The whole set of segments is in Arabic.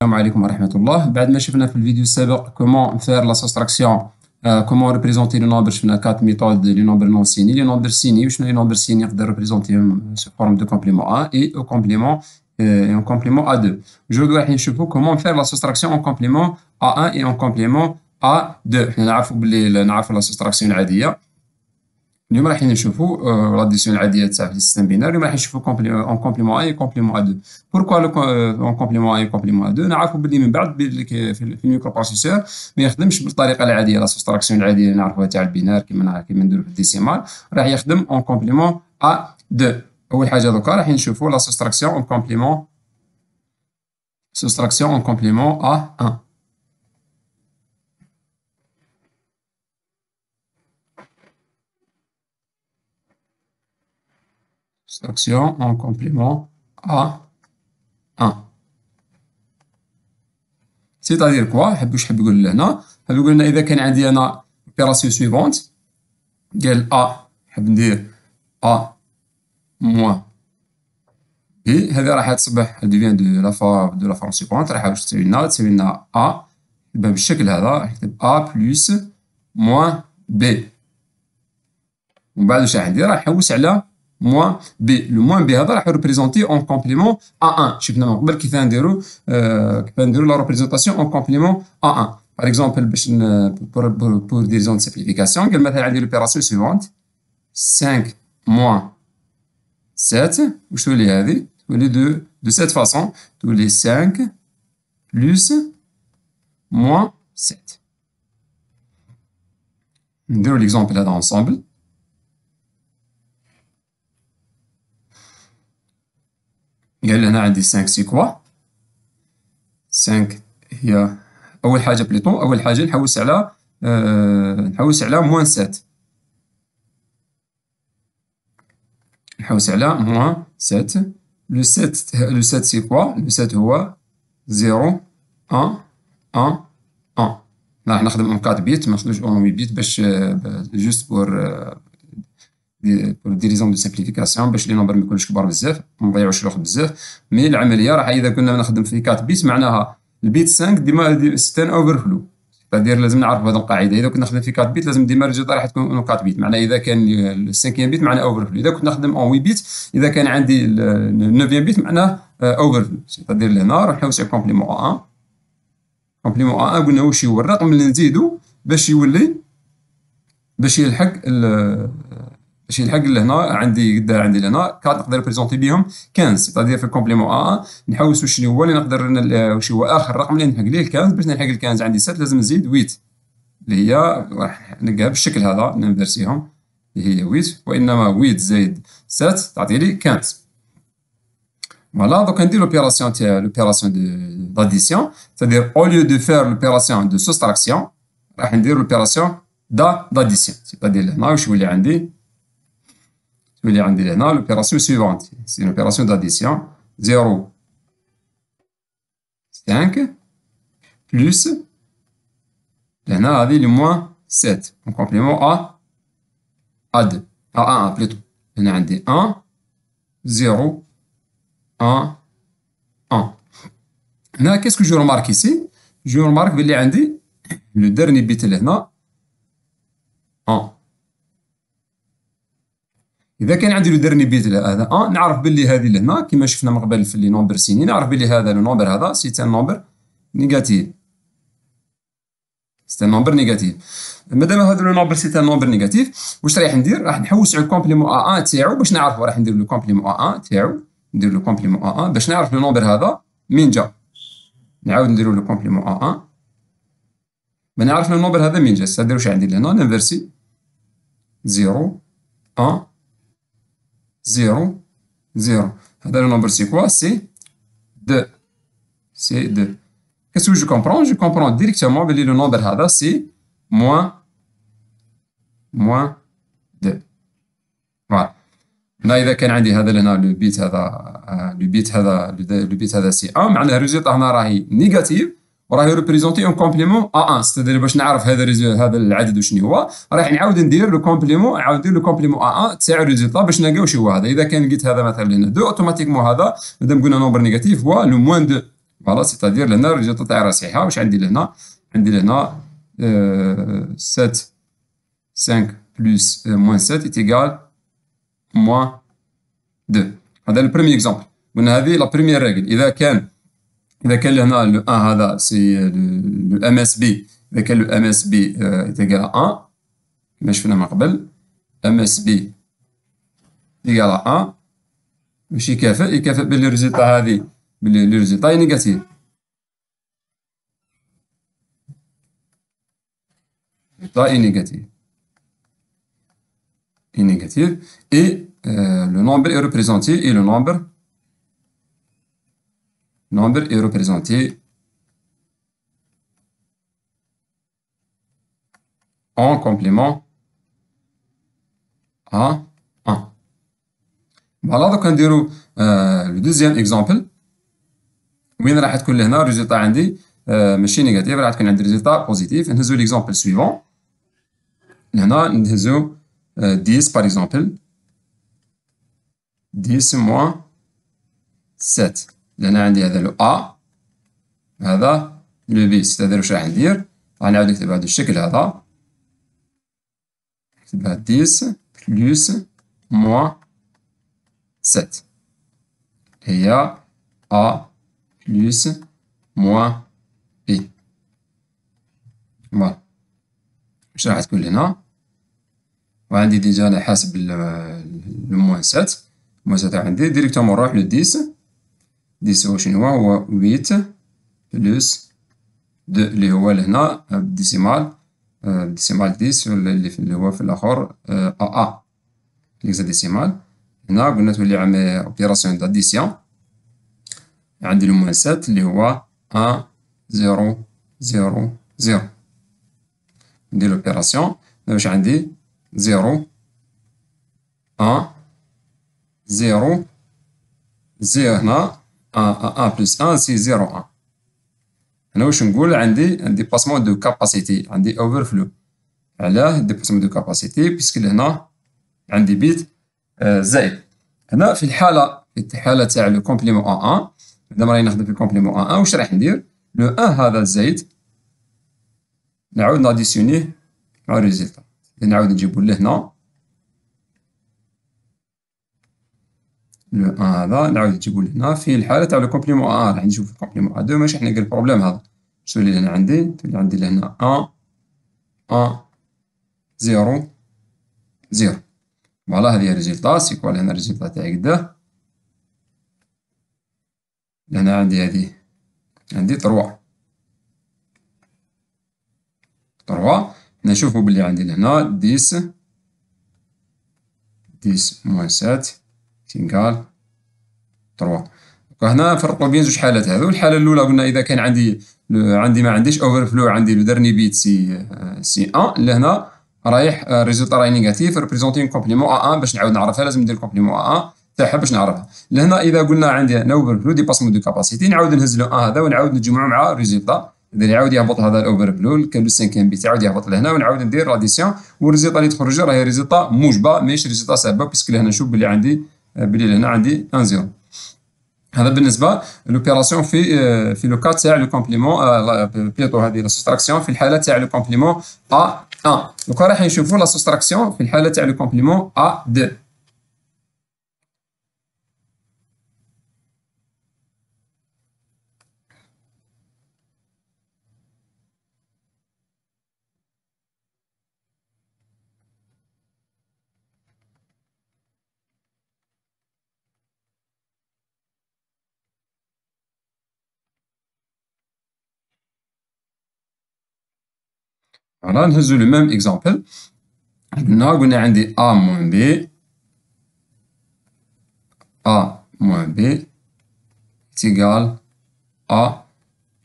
السلام عليكم ورحمة الله. بعد ما شفنا في الفيديو السابق كومون فير لا سوستراكسيون، كومون ريبريزونتي لو نومبر، شفنا 4 ميثود لي نومبر نون سيني. لي نومبر سيني وشنو لي نومبر سيني نقدر ريبريزونتيهم سو فورم دو كومبليمون ا اي او كومبليمون اون كومبليمون ا 2. aujourd'hui راح نشوفوا كومون فير لا سوستراكسيون اون كومبليمون ا 1 اي اون كومبليمون ا 2. حنا نعرفوا لا سوستراكسيون العادية. اليوم راح نشوفوا لاديسيون العاديه تاع في السيستم بينار. اليوم راح نشوفوا اون كومبليمون اي كومبليمون ا 2. بوركوا اون كومبليمون اي كومبليمون ا 2؟ نعرفوا باللي من بعد في الميكرو بروسيسور ما يخدمش بالطريقه العاديه، لا سوستراكسيون العاديه اللي نعرفوها تاع البينار كيما نديروا في الديسيمال، راح يخدم اون كومبليمون ا 2. اول حاجه دوكا راح نشوفوا لا سوستراكسيون اون كومبليمون ا 1. Soustraction en complément à 1. C'est-à-dire quoi؟ حب يقول لنا؟ حب يقول لنا إذا كان عندي أنا opération suivante قال A، حب ندير A moins B، هذه راح تصبح devient de la forme suivante، راح تساوي لنا A بالشكل هذا، راح نكتب A plus moins B. ومن بعد واش راح ندير؟ راح نحوس على moins B. le moins B هذا راح représenter en complément A1. شفنا من قبل كيف نديروا la représentation en complément A1. par exemple باش pour des raisons de simplification قال مثلا عندي l'opération suivante 5 moins 7، واش تولي هذه؟ تولي de cette façon، تولي 5 plus moins 7. نديروا l'exemple هذا ensemble. قال هنا عندي 5 سي كوا. 5 هي أول حاجة أول حاجة نحوس على موان 7. نحوس على موان 7. لو 7 سي كوا؟ لو 7 هو 0 1 1 1. راح نخدم اون 4 بيت، ما نخدمش اون 8 بيت باش جوست بور دي ريزون دو سامبليفيكاسيون، باش لي نومبر ما يكونوش كبار بزاف، ما نضيعوش الوقت بزاف. مي العمليه راح اذا كنا نخدم في 4 بيت معناها البيت 5 ديما سيت ان اوفر فلو، تقدير لازم نعرف هذه القاعده. اذا كنا نخدم في 4 بيت لازم ديما الريزلتا راح تكون 4 بيت، معناها اذا كان السانكيام بيت معناها اوفر فلو. اذا كنت نخدم اون 8 بيت، اذا كان عندي النوفيام بيت معناه اوفر فلو. تقدير لهنا راح نحوس على كومبليمون ا 1. كومبليمون ا 1 قلنا واش هو الرقم اللي نزيدو باش يولي باش يلحق لهنا. عندي لهنا 4 نقدر ريبريزونتي بهم 15. سيتادير في الكومبليمون ا نحوسوا شنو هو اللي نقدر واش هو اخر رقم اللي نلحق ليه 15. باش نلحق 15 عندي 7 لازم نزيد 8 اللي هي راح نلقاها بالشكل هذا، ننفرسيهم اللي هي 8. وانما 8 زائد 7 تعطي لي 15. فوالا دوك ندير لوبيراسيون تاع لوبيراسيون داديسيون، سيتادير او ليو دو فير لوبيراسيون دو سوستراكسيون راح ندير لوبيراسيون داديسيون. سيتادير لهنا واش يولي عندي؟ تولي عندي لهنا l'opération suivante، c'est une opération d'addition 0 5 plus لهنا هذه لي موان 7 en complément à 2 à 1 plutôt. هنا عندي 1 0 1 1. هنا qu'est-ce que je remarque ici؟ je remarque بلي عندي le dernier bit لهنا 1. إذا كان عندي لو ديرني بيت هذا 1 نعرف باللي هذه لهنا كما شفنا من قبل في لي نومبر سيني، نعرف باللي هذا لو نومبر هذا سي ان نومبر نيجاتيف. سي ان نومبر نيجاتيف. مادام هذا لو نومبر سي ان نومبر نيجاتيف، واش رايح ندير؟ راح نحوس على الكومبليمون ا 1 تاعو باش نعرفو. راح ندير لو كومبليمون ا 1 تاعو، ندير لو كومبليمون ا 1 باش نعرف لو نومبر هذا من جا. نعاود نديرو لو كومبليمون ا 1 باش نعرف لو نومبر هذا من جا. سادير واش عندي لهنا؟ ننفرسي 0 1 0 0. هذا le nombre c'est quoi? C'est 2. C'est 2. Qu'est-ce que je comprends? Je comprends directement que le nombre هذا c'est moins 2. Voilà. هنا إذا كان عندي هذا لهنا لو بيت هذا سي 1 معناه الريزلتا هنا راهي نيجاتيف وراهي ريبريزونتي اون كومبليمون ا 1. ستادير باش نعرف هذا العدد وشنو هو راح نعاود ندير لو كومبليمون، نعاود ندير لو كومبليمون ا 1 تاع الريزلتا باش نلقاو واش هو هذا. اذا كان لقيت هذا مثلا هنا 2 اوتوماتيكمون هذا مادام قلنا نومبر نيجاتيف هو لو موان 2. فوالا سيتادير لهنا الريزلتا تاعي راه صحيحة. واش عندي لهنا؟ عندي لهنا 7 5 بلس موان 7 إيتيغال موان 2. هذا البروميي اكزومبل. قلنا هذه لا بروميير ريغل. إذا كان لهنا لو 1 هذا سي لو ام اس بي، إذا كان لو ام اس بي إيتيغال 1 كما شفنا من قبل، ام اس بي إيغال 1 واش يكافئ؟ يكافئ بلي الريزلتا هذه بلي لو ريزلتا هي نيجاتيف. résultat est négatif. Est négatif. Et le nombre est représenté, et le nombre est représenté en complément à 1. Voilà, donc on dirait le deuxième exemple. وين راح تكون لهنا الريزلتا عندي ماشي نيجاتيف، راح تكون عندي ريزلتا بوزيتيف. نهزو ليكزومبل سويفون. هنا نهزو 10 باغ اكزومبل، 10 موان 7. لهنا عندي هذا لو أ، هذا لو بي. ستادير واش راح ندير؟ راح نعاود نكتبها بهذا الشكل هذا، نكتبها 10 بلس موان 7 هي أ بلس موان بي. فوالا واش راح تكون هنا؟ وعندي ديجا أنا حاسب لو موان 7. موان 7 عندي ديريكتومون نروح لو 10. 10 هو شنو هو؟ 8 بلس 2 اللي هو لهنا بالديسيمال، ديسيمال 10 اللي هو في الآخر أ ليكزاديسيمال. هنا قلنا تولي عامل أوبيراسيون داديسيون. عندي لو موان 7 اللي هو 1 0 0 0. ندير لوبيراسيون واش عندي؟ 0 1 0 0. هنا 1 بلس 1 سي 0 1. هنا واش نقول؟ عندي ديباسمون دو كاباسيتي، عندي اوفر فلو. علاه ديباسمون دو كاباسيتي؟ بيسك لهنا عندي بيت زائد. هنا في الحالة تاع لو كومبليمون أ 1، دابا راني نخدم في الكومبليمون أ 1. واش راح ندير؟ لو 1 هذا الزايد نعاود ناديسيونيه مع الريزلتا، نعاود نجيبو لهنا لو 1 هذا نعاود نجيبو لهنا. في الحالة تاع لو كومبليمون أ 1 راح نشوف في الكومبليمون أ 2 ماشي راح نلقى البروبليم هذا. واش تولي لهنا عندي؟ تولي عندي لهنا 1 1 0 0. فوالا هذه هي الريزلتا. سيكوا لهنا الريزلتا تاعي قداه؟ لهنا عندي هذه عندي 3 نشوفو بلي عندي لهنا 10 موان 7 تينكال 3. هنا نفرقو بين زوج حالات هذو. الحالة الأولى قلنا إذا كان عندي ما عنديش أوفر فلو، عندي لو دارني بيت سي 1. لهنا رايح الريزلتا راهي نيجاتيف ريبريزونتي كومبليمون أ 1. باش نعاود نعرفها لازم ندير كومبليمون أ 1 تاعها باش نعرفها. لهنا إذا قلنا عندي ان أوفر فلو ديباسمون دو كاباسيتي، نعاود نهز لو 1 هذا ونعاود نجمعو مع الريزلتا. إذا يعاود يهبط هذا الأوفر فلو كان لو 5 بيت يعاود يهبط لهنا ونعاود ندير لاديسيون، والريزلتا اللي تخرج راهي ريزلتا موجبة ماهيش ريزلتا سالبة، بيسك لهنا نشوف بلي عندي بلي لهنا عندي 1 0. هذا بالنسبة لوبيراسيون في لو كا تاع لو كومبليمون بليطو هذه لا سوستراكسيون في الحالة تاع لو كومبليمون أ 1. دوكا راح نشوفو لا سوستراكسيون في الحالة تاع لو كومبليمون أ 2. فوالا نهزو لو ميم اكزومبل. قلنا عندي أ موان بي، أ موان بي تيغال أ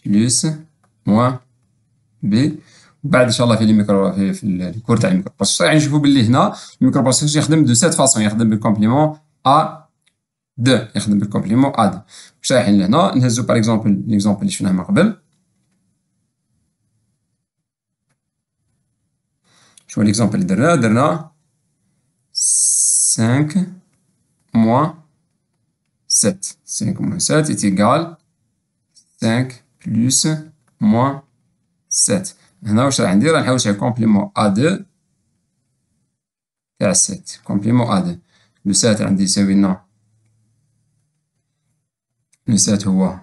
بلس موان بي. بعد ان شاء الله في الميكرو في الكور تاع الميكرو بروسيسور يعني نشوفوا باللي هنا الميكرو بروسيسور يخدم دو سيت فاسون، يخدم بالكومبليمون ا 2، يخدم بالكومبليمون ا 2. واش رايحين لهنا نهزو باغ اكزومبل ليكزومبل اللي شفناه من قبل. شوف ليكزومبل اللي درنا 5 موان 7. 5 موان 7 est égal 5 بلس موان 7. هنا واش راح ندير؟ راح نحوس على كومبليمون A2 تاع 7. كومبليمون A2 لو 7 عندي يساوي لنا لو 7 هو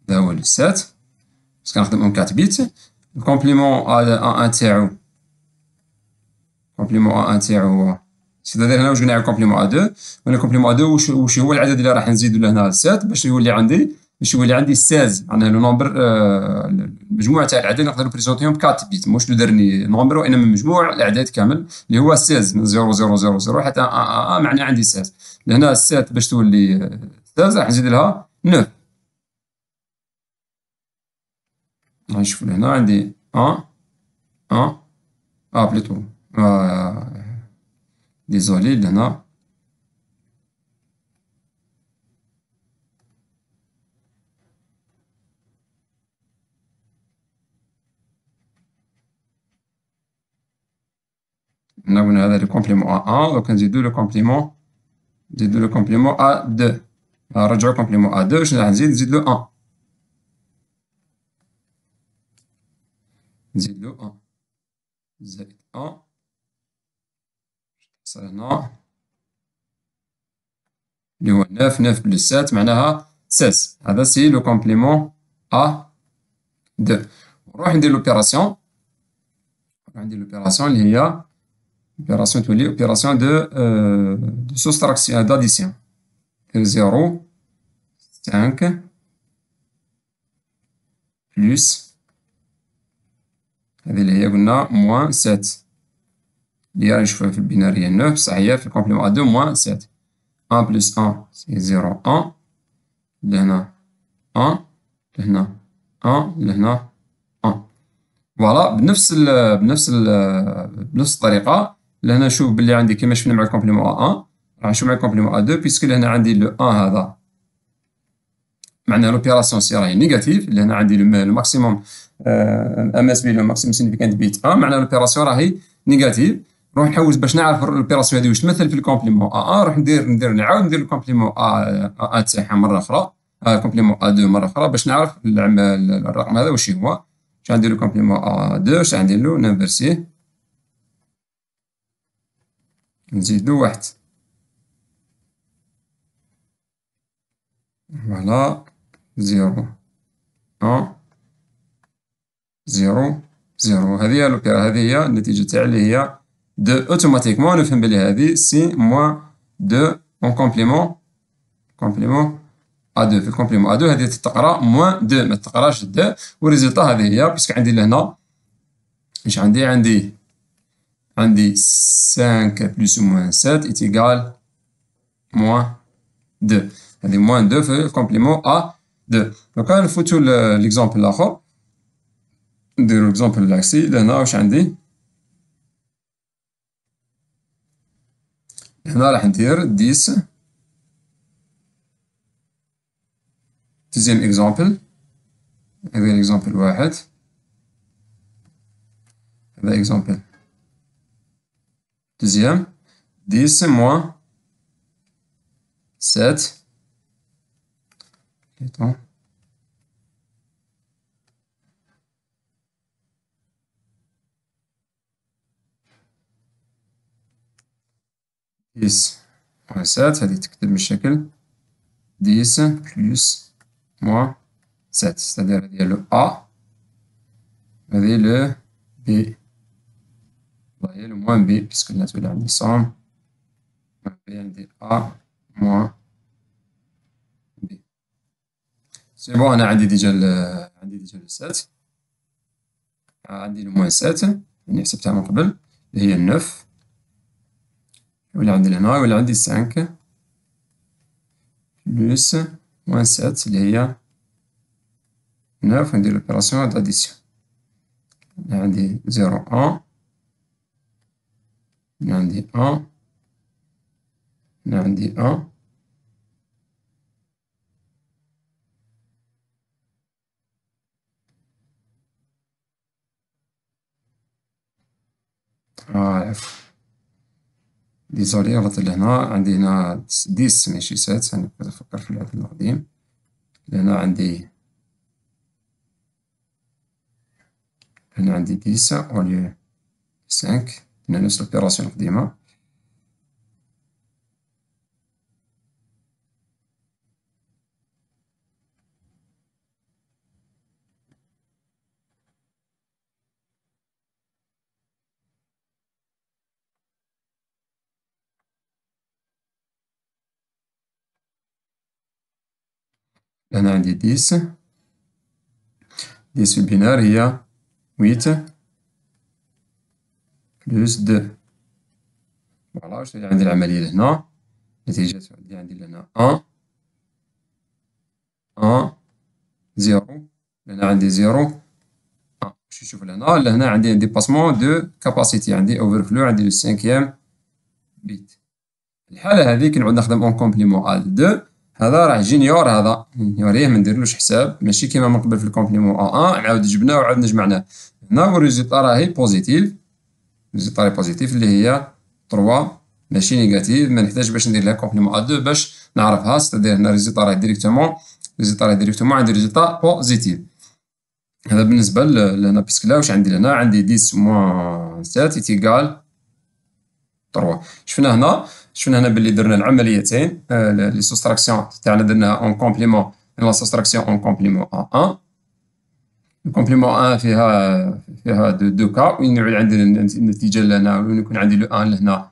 هذا هو لو 7 باسكو كنخدم 4 بيت. الكومبليمون A1 تاعو كومبليمون A1 تاعو هو سيتادير هنا واش قلنا على كومبليمون A2. هنا كومبليمون A2 واش هو العدد اللي راح نزيدو لهنا 7 باش يولي عندي 16. معناها لو نومبر المجموع تاع الاعداد نقدر نبريزونتيهم ب 4 بيت، مش لو ديرني نومبر وانما مجموع الاعداد كامل اللي هو 16 من 0000 حتى معناها عندي 16. لهنا 7 باش تولي 16 راح نزيد لها 9. نشوفو لهنا عندي 1 1 بليتو ديزولي لهنا قلنا هذا لو كومبليمون A1. دوك نزيدو لو كومبليمون A2. نرجعو كومبليمون A2 شنو راح نزيد له 1. نزيد له 1 زائد 1 تحصل هنا اللي هو 9 بلس 7 معناها 16. هذا سي لو كومبليمون A2. نروح ندير لوبيراسيون اللي هي opération تولي opération de soustraction d'addition. 0 5 plus هذه اللي هي قلنا موان 7 اللي هي نشوفها في البنارية 9 بصح هي في الكومبليمون A2 موان 7. 1 بلس 1 سي 0 1 لهنا 1 لهنا 1 لهنا 1. فوالا بنفس الطريقة. لهنا نشوف بلي عندي كيما شفنا مع الكومبليمون A1 راح نشوف مع الكومبليمون A2 بيسك لهنا عندي لو 1 هذا معناها لوبيراسيون سي راهي نيجاتيف. لهنا عندي لو ماكسيموم ام اس بي لو ماكسيموم سينيفيكانت بيت 1 معناها لوبيراسيون راهي نيجاتيف. نروح نحوس باش نعرف لوبيراسيون هذه واش تمثل في الكومبليمون A1. نروح نعاود ندير الكومبليمون A1 تاعها مرة أخرى كومبليمون A2 مرة أخرى باش نعرف الرقم هذا واش هو. واش غندير لو كومبليمون A2 واش غندير له نانفرسيه نزيدو 1. فوالا 0 1 0 0. هذه هي النتيجة تاعي اللي هي دو اوتوماتيكمون. نفهم بلي هذه سي موان 2 اون كومبليمون A2. في الكومبليمون A2 هذه تقرا موان 2 ما تقراش 2. والريزلتا هذه هي باسكو عندي لهنا واش عندي 5 بلس موان 7 إيتيغال موان 2. هذه موان 2 في الكومبليمون A2. دوكا نفوتو ليكزومبل الآخر. نديرو ليكزومبل العكسي. لهنا واش عندي؟ هنا راح ندير 10. دوزيام اكزومبل. هذا اكزومبل واحد. هذا اكزومبل دوزيام 10 موان 7 10 موان 7. هذه تكتب بالشكل 10 بلس موان 7 c'est-à-dire هذه لو A هذه لو B وهي لو موان B بيسكو هنا تولي عندي صوم عندي A موان B. سي بون أنا عندي ديجا لو 7 عندي لو موان 7 يعني حسبتها من قبل اللي هي 9 يولي عندي لهنا يولي عندي 5 بلس موان 7 اللي هي 9 وندير لوبيراسيون داديسيون. هنا عندي 0 1 هنا عندي 1 هنا عندي 1 ديزولي غلط لهنا عندي هنا 10 ماشي 7 أنا كنت نفكر في العدد القديم. لهنا عندي هنا عندي 10 أو ليو 5 هنا نفس الأوبيراسيون القديمة. هنا عندي 10 في البنار هي 8 بلس 2. فوالا واش عندي العملية لهنا، النتيجة عندي لهنا 1 1 0. لهنا عندي 0 1. باش نشوف لهنا عندي ان ديباسمون دو كاباسيتي، عندي اوفرفلو، عندي لو سانكيام بيت. في الحالة هذه كي نعود نخدم اون كومبليمون ا 2 هذا راه جينيور، هذا نيوريه ما نديرلوش حساب، ماشي كيما من قبل في الكومبليمون ا 1 نعاود جبناه وعاود نجمعناه. هنا والريزولتا راهي بوزيتيف، الريزولتا راهي بوزيتيف اللي هي 3 ماشي نيجاتيف. ما نحتاج باش ندير لها كومبليمون ا 2 باش نعرفها، ستادير هنا الريزولتا راهي ديريكتومون عندي ريزولتا بوزيتيف. هذا بالنسبة لهنا، بيسك لا واش عندي لهنا، عندي 10 موان 7 إيتيكال 3. شفنا هنا بلي درنا العمليتين، لي سوستراكسيون تاعنا درناها اون كومبليمون، لا سوستراكسيون اون كومبليمون ا 1. الكومبليمون ا 1 فيها دو كا، وين يعود عندي النتيجة لهنا، وين يكون عندي لو 1 لهنا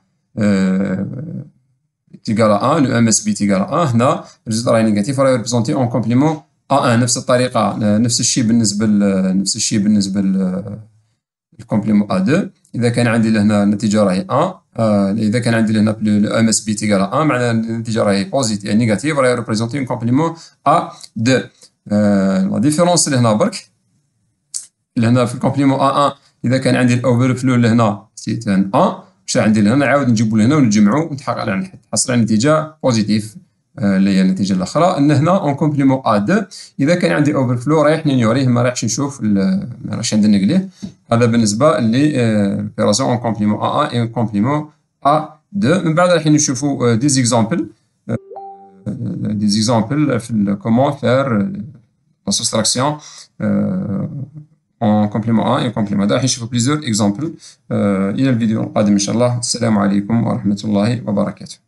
تيكال ا 1، لو ام اس بي تيكال ا 1. هنا الريزلت راهي نيجاتيف، راهي ريبريزونتي اون كومبليمون ا 1. نفس الطريقة، نفس الشيء بالنسبة للكومبليمون ا 2. إذا كان عندي لهنا النتيجة راهي 1، إذا كان عندي لهنا لو ام اس بي تيكال ا 1 معناها النتيجة راهي بوزيتيف نيجاتيف، راهي ريبريزونتي اون كومبليمون ا 2. لا ديفيرونس لهنا برك، لهنا في الكومبليمون ا 1 إذا كان عندي الاوفر فلو لهنا سيتان 1، واش عندي لهنا نعاود نجيبو لهنا ونجمعو ونحصل على نتيجة بوزيتيف اللي هي النتيجة الأخرى. أن هنا اون كومبليمون ا 2 إذا كان عندي اوفر فلو رايح نيوريه، ما رايحش نشوف، ما رايحش ندنقليه. هذا بالنسبة لوبيراسيون اون كومبليمون ا 1 اون كومبليمون ا 2. من بعد رايحين نشوفو دي زيكزامبل في كومون فار لا سوستراكسيون en complément A et en complément D. راح نشوفوا plusieurs exemples. إلى الفيديو القادم إن شاء الله. السلام عليكم ورحمة الله وبركاته.